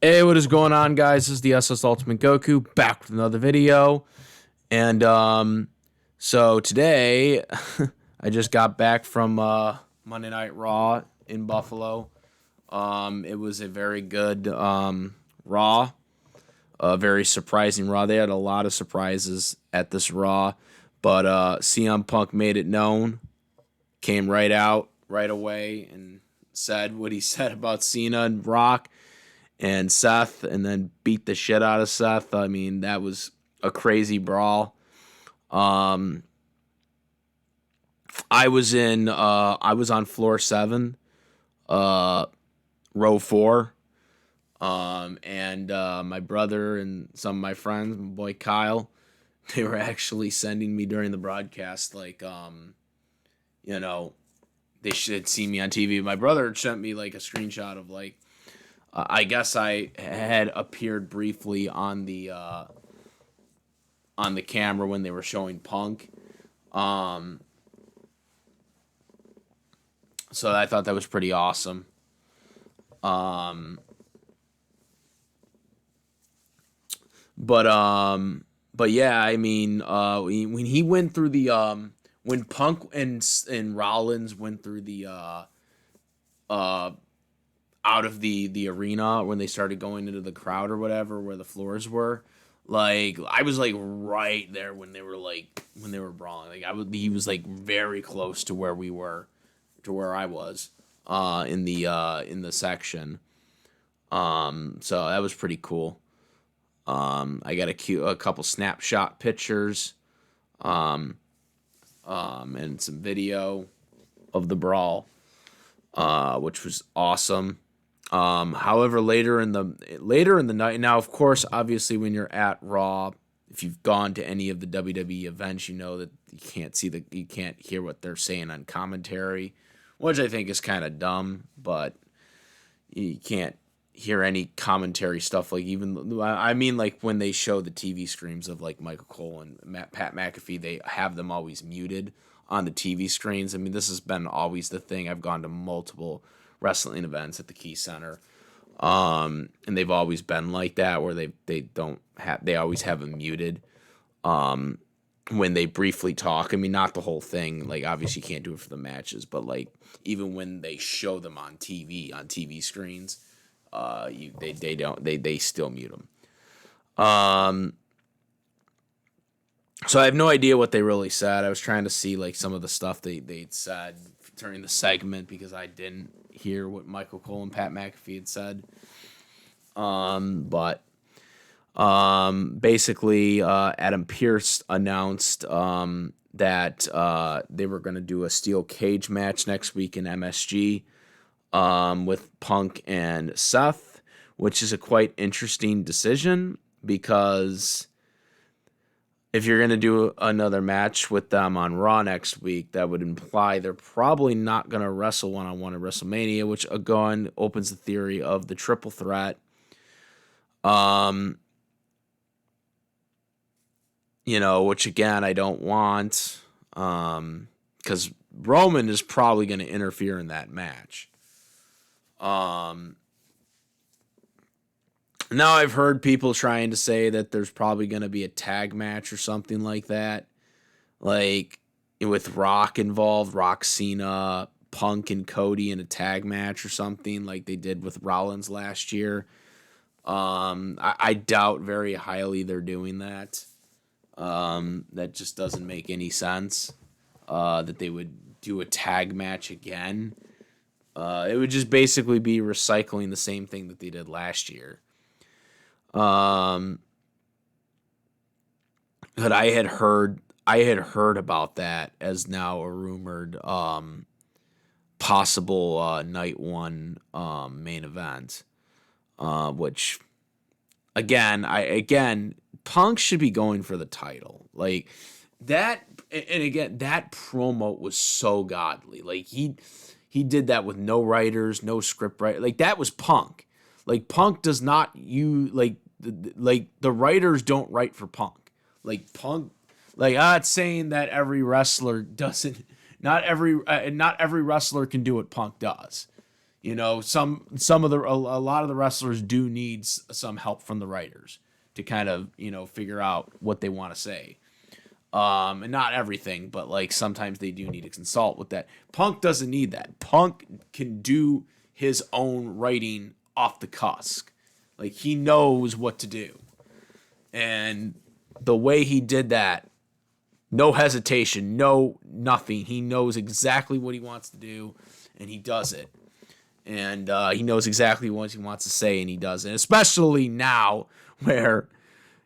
Hey, what is going on, guys? This is the SS Ultimate Goku back with another video. And so today I just got back from Monday Night Raw in Buffalo. It was a very good Raw, a very surprising Raw. They had a lot of surprises at this Raw, but CM Punk made it known, came right out right away and said what he said about Cena and Rock and Seth, and then beat the shit out of Seth. I mean, that was a crazy brawl. Um, I was on floor 7, uh, row 4. And my brother and some of my friends, my boy Kyle, they were actually sending me during the broadcast, like, you know, they should see me on TV. My brother sent me like a screenshot of like, I guess I had appeared briefly on the camera when they were showing Punk. Um, so I thought that was pretty awesome. Um, but yeah, I mean, when he went through the when Punk and Rollins went through the uh out of the arena when they started going into the crowd or whatever where the floors were, like I was like right there when they were brawling. Like he was like very close to where we were, to where I was in the section. So that was pretty cool. I got a couple snapshot pictures, um, and some video of the brawl, which was awesome. However, later in the night, now of course, obviously, when you're at Raw, if you've gone to any of the WWE events, you know that you can't hear what they're saying on commentary, which I think is kind of dumb. But you can't hear any commentary stuff, like even I mean like when they show the TV screens of like Michael Cole and Pat McAfee, they have them always muted on the TV screens. I mean, this has been always the thing. I've gone to multiple wrestling events at the Key Center, and they've always been like that, where they always have them muted when they briefly talk. I mean, not the whole thing. Like, obviously, you can't do it for the matches, but like even when they show them on TV screens, they still mute them. So I have no idea what they really said. I was trying to see like some of the stuff they said during the segment because I didn't hear what Michael Cole and Pat McAfee had said. But basically, Adam Pearce announced that they were going to do a steel cage match next week in MSG, with Punk and Seth, which is a quite interesting decision because if you're going to do another match with them on Raw next week, that would imply they're probably not going to wrestle one-on-one at WrestleMania, which again opens the theory of the triple threat. Um, which again I don't want, because Roman is probably going to interfere in that match. Now I've heard people trying to say that there's probably going to be a tag match or something like that, like with Rock involved, Rock, Cena, Punk, and Cody in a tag match or something like they did with Rollins last year. I doubt very highly they're doing that. That just doesn't make any sense. That they would do a tag match again. It would just basically be recycling the same thing that they did last year. Um, but I had heard about that as now a rumored possible night one main event, which again Punk should be going for the title, like that. And again, that promo was so godly. Like he did that with no writers, no script right. Like that was Punk. Like Punk does not you like the writers don't write for Punk. Like Punk, like it's saying that every wrestler doesn't. Not every wrestler can do what Punk does. Some of a lot of the wrestlers do need some help from the writers to kind of figure out what they want to say. And not everything, but like sometimes they do need to consult with that. Punk doesn't need that. Punk can do his own writing off the cuff. Like he knows what to do. And the way he did that, no hesitation, no nothing. He knows exactly what he wants to do, and he does it. And he knows exactly what he wants to say, and he does it. Especially now, where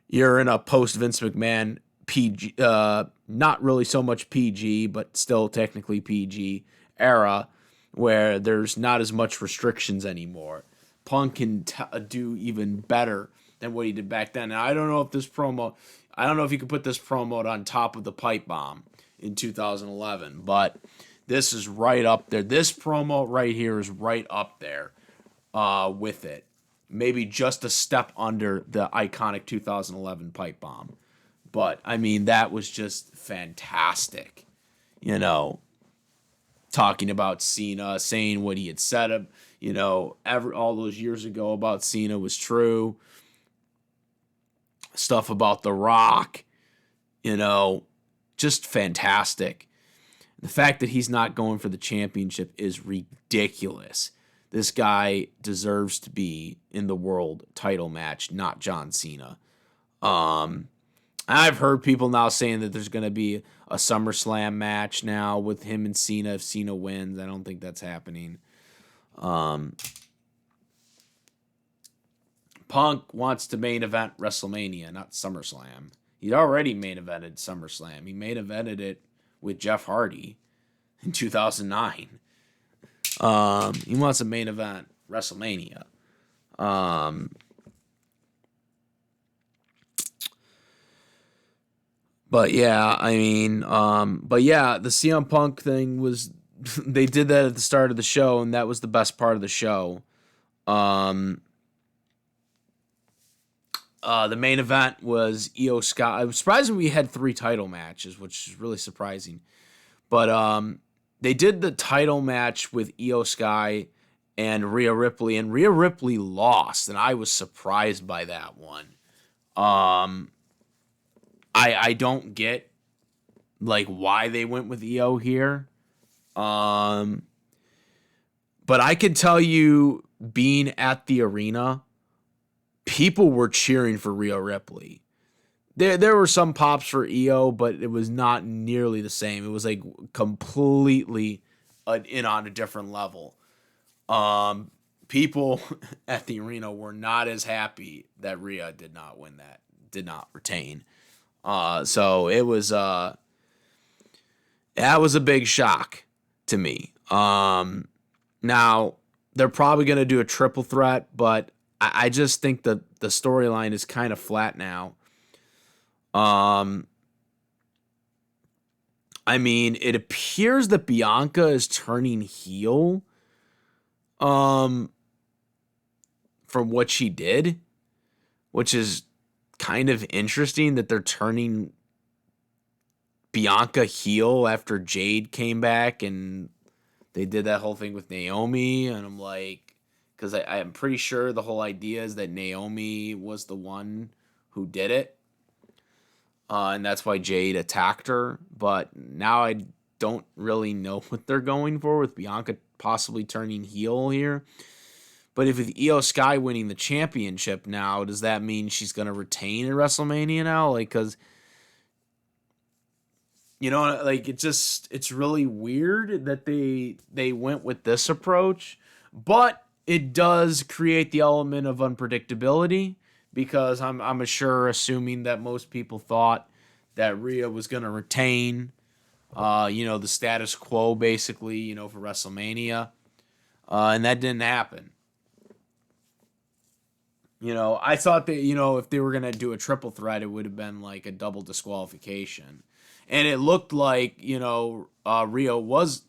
you're in a post Vince McMahon PG, not really so much PG, but still technically PG era, where there's not as much restrictions anymore. Punk can do even better than what he did back then. And I don't know if you could put this promo on top of the pipe bomb in 2011, but this is right up there. This promo right here is right up there with it. Maybe just a step under the iconic 2011 pipe bomb. But, I mean, that was just fantastic. Talking about Cena, saying what he had said, all those years ago about Cena was true. Stuff about The Rock, just fantastic. The fact that he's not going for the championship is ridiculous. This guy deserves to be in the world title match, not John Cena. I've heard people now saying that there's going to be a SummerSlam match now with him and Cena if Cena wins. I don't think that's happening. Punk wants to main event WrestleMania, not SummerSlam. He'd already main evented SummerSlam. He main evented it with Jeff Hardy in 2009. He wants a main event WrestleMania. But yeah, the CM Punk thing was, they did that at the start of the show, and that was the best part of the show. The main event was Io Sky. I was surprised we had 3 title matches, which is really surprising. But they did the title match with Io Sky and Rhea Ripley, and Rhea Ripley lost, and I was surprised by that one. I don't get like why they went with Io here. But I can tell you, being at the arena, people were cheering for Rhea Ripley. There were some pops for Io, but it was not nearly the same. It was like completely in on a different level. People at the arena were not as happy that Rhea did not retain. So it was that was a big shock to me. Now they're probably gonna do a triple threat, but I just think that the storyline is kind of flat now. I mean, it appears that Bianca is turning heel. From what she did, which is kind of interesting that they're turning Bianca heel after Jade came back and they did that whole thing with Naomi. And I'm like, because I'm pretty sure the whole idea is that Naomi was the one who did it. And that's why Jade attacked her. But now I don't really know what they're going for with Bianca possibly turning heel here. But if with Io Sky winning the championship now, does that mean she's going to retain at WrestleMania now? Like, because, like, it's really weird that they went with this approach. But it does create the element of unpredictability, because I'm assuming that most people thought that Rhea was going to retain, the status quo, basically, for WrestleMania. And that didn't happen. I thought that, if they were going to do a triple threat, it would have been like a double disqualification. And it looked like, Rhea was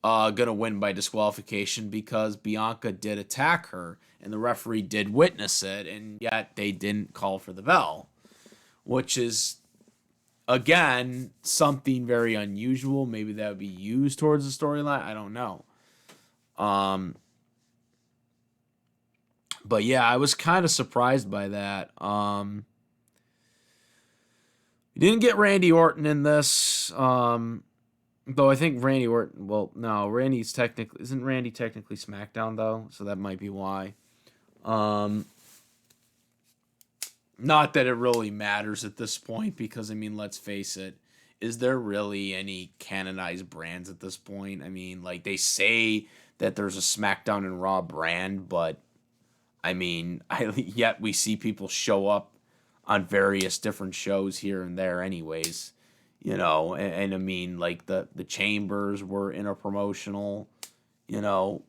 going to win by disqualification because Bianca did attack her and the referee did witness it, and yet they didn't call for the bell, which is, again, something very unusual. Maybe that would be used towards the storyline. I don't know. But yeah, I was kind of surprised by that. We didn't get Randy Orton in this. Though I think Randy Orton. Well, no, Randy's technically isn't Randy technically SmackDown though, so that might be why. Um, Not that it really matters at this point because I mean, let's face it. Is there really any canonized brands at this point? I mean, like they say that there's a SmackDown and Raw brand, but I mean, yet we see people show up on various different shows here and there, anyways. And I mean, like the Chambers were interpromotional. You know,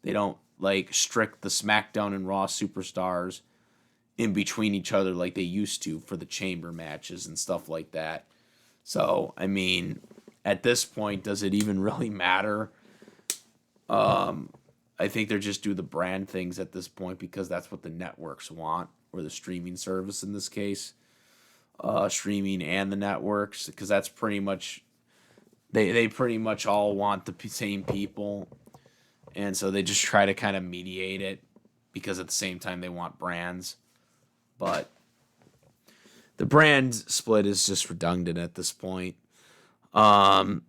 they don't like strict the SmackDown and Raw superstars in between each other like they used to for the chamber matches and stuff like that. So, I mean, at this point, does it even really matter? I think they're just do the brand things at this point because that's what the networks want, or the streaming service in this case, streaming and the networks, because that's pretty much they pretty much all want the same people, and so they just try to kind of mediate it because at the same time they want brands, but the brand split is just redundant at this point. Um,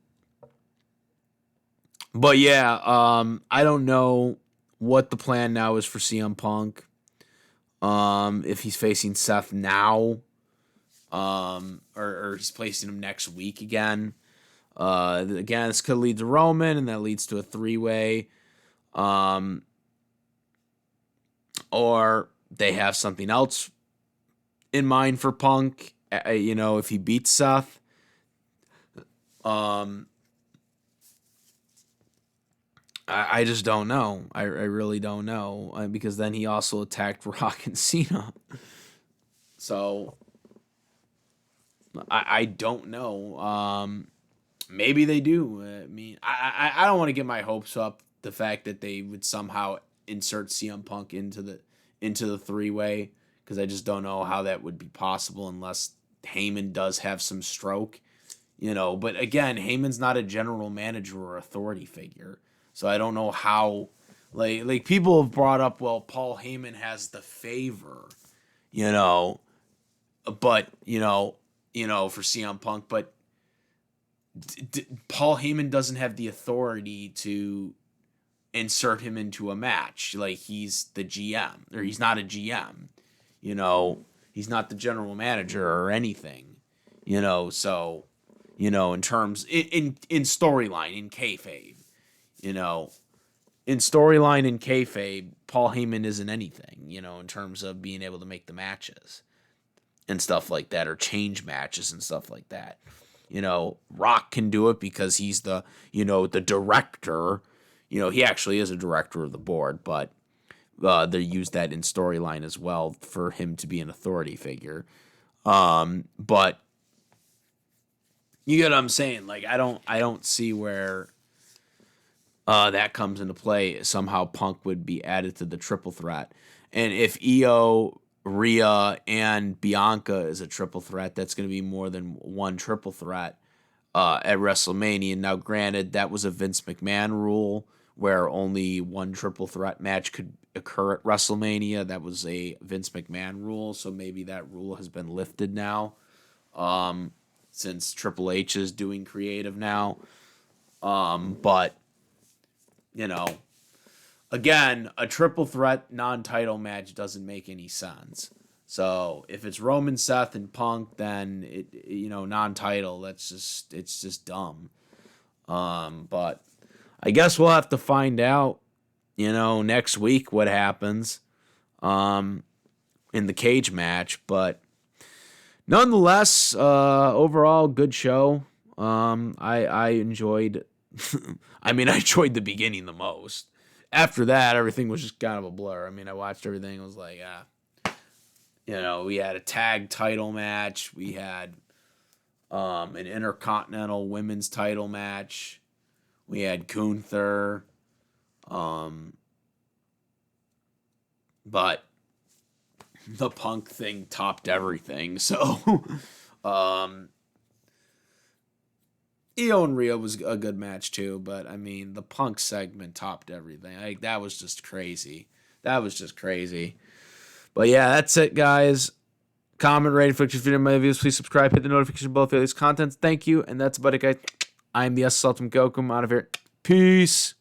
but yeah, I don't know what the plan now is for CM Punk. If he's facing Seth now, or he's placing him next week again. Again, this could lead to Roman, and that leads to a 3-way. Or they have something else in mind for Punk. If he beats Seth. I just don't know. I really don't know because then he also attacked Rock and Cena. So I don't know. Maybe they do. I mean, I don't want to get my hopes up. The fact that they would somehow insert CM Punk into the 3-way, because I just don't know how that would be possible unless Heyman does have some stroke. But again, Heyman's not a general manager or authority figure. So I don't know how, like people have brought up, well, Paul Heyman has the favor, but for CM Punk, but Paul Heyman doesn't have the authority to insert him into a match. Like he's the GM, or he's not a GM, he's not the general manager or anything, so, in terms in storyline, in kayfabe. In storyline and kayfabe, Paul Heyman isn't anything, in terms of being able to make the matches and stuff like that, or change matches and stuff like that. Rock can do it because he's the director. He actually is a director of the board, but they use that in storyline as well for him to be an authority figure. But you get what I'm saying? Like, I don't see where that comes into play. Somehow Punk would be added to the triple threat. And if Io, Rhea, and Bianca is a triple threat, that's going to be more than one triple threat at WrestleMania. Now, granted, that was a Vince McMahon rule where only one triple threat match could occur at WrestleMania. That was a Vince McMahon rule, so maybe that rule has been lifted now, since Triple H is doing creative now. But again, a triple threat non-title match doesn't make any sense. So if it's Roman, Seth, and Punk, then non-title. It's just dumb. But I guess we'll have to find out, next week what happens, in the cage match. But nonetheless, overall good show. I enjoyed. I mean, I enjoyed the beginning the most. After that, everything was just kind of a blur. I mean, I watched everything. I was like, we had a tag title match. We had an Intercontinental Women's title match. We had Gunther. But the Punk thing topped everything. So, Io and Rhea was a good match too, but I mean, the Punk segment topped everything. Like, that was just crazy. That was just crazy. But yeah, that's it, guys. Comment, rate, if you video my videos. Please subscribe, hit the notification bell for these contents. Thank you, and that's about it, guys. I'm the S. Sultan Gokum out of here. Peace.